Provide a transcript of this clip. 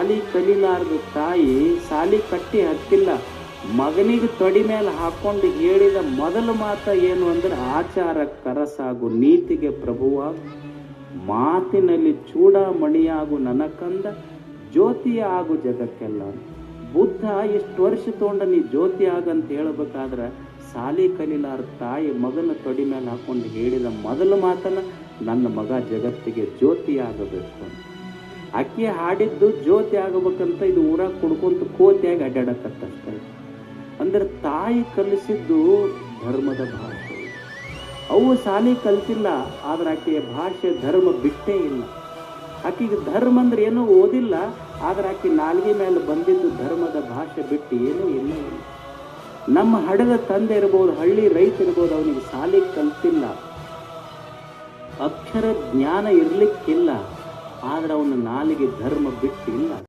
ಸಾಲಿ ಕಲಿಲಾರ್ದ ತಾಯಿ ಸಾಲಿ ಕಟ್ಟಿ ಹತ್ತಿಲ್ಲ, ಮಗನಿಗೆ ತೊಡಿ ಮೇಲೆ ಹಾಕೊಂಡು ಹೇಳಿದ ಮೊದಲ ಮಾತ ಏನು ಅಂದ್ರೆ ಆಚಾರ ಕರಸಾಗು, ನೀತಿಗೆ ಪ್ರಭುವಾಗು, ಮಾತಿನಲ್ಲಿ ಚೂಡಾಮಣಿಯಾಗು ನನ್ನ ಕಂದ, ಜ್ಯೋತಿಯ ಆಗು ಜಗಕ್ಕೆಲ್ಲ. ಬುದ್ಧ ಇಷ್ಟು ವರ್ಷ ತೊಗೊಂಡ ನೀ ಜ್ಯೋತಿ ಆಗಂತ ಹೇಳ್ಬೇಕಾದ್ರೆ ಸಾಲಿ ಕಲಿಲಾರ ತಾಯಿ ಮಗನ ತೊಡಿ ಮೇಲೆ ಹಾಕೊಂಡು ಹೇಳಿದ ಮೊದಲ ಮಾತನ್ನ ನನ್ನ ಮಗ ಜಗತ್ತಿಗೆ ಜ್ಯೋತಿ ಆಗಬೇಕು ಅಂತ. ಆಕೆ ಹಾಡಿದ್ದು ಜ್ಯೋತಿ ಆಗಬೇಕಂತ ಇದು ಊರಾಗ ಕುಡ್ಕೊಂತ ಕೋತಿಯಾಗಿ ಅಡ್ಡಾಡಕತ್ತಷ್ಟೆ. ಅಂದ್ರೆ ತಾಯಿ ಕಲಿಸಿದ್ದು ಧರ್ಮದ ಭಾಷೆ. ಅವು ಸಾಲಿ ಕಲ್ತಿಲ್ಲ, ಆದ್ರೆ ಆಕೆಯ ಭಾಷೆ ಧರ್ಮ ಬಿಟ್ಟೇ ಇಲ್ಲ. ಆಕೆಗೆ ಧರ್ಮ ಅಂದ್ರೆ ಏನೂ ಓದಿಲ್ಲ, ಆದ್ರೆ ಆಕೆ ನಾಲ್ಗೆ ಮೇಲೆ ಬಂದಿದ್ದು ಧರ್ಮದ ಭಾಷೆ ಬಿಟ್ಟು ಏನೂ ಇಲ್ಲ. ನಮ್ಮ ಹಡದ ತಂದೆ ಇರ್ಬೋದು, ಹಳ್ಳಿ ರೈತ ಇರ್ಬೋದು, ಅವನಿಗೆ ಸಾಲಿ ಕಲ್ತಿಲ್ಲ, ಅಕ್ಷರ ಜ್ಞಾನ ಇರ್ಲಿಕ್ಕಿಲ್ಲ, ಆದ್ರೆ ಅವನ ನಾಲಿಗೆ ಧರ್ಮ ಬಿಟ್ಟಿಲ್ಲ.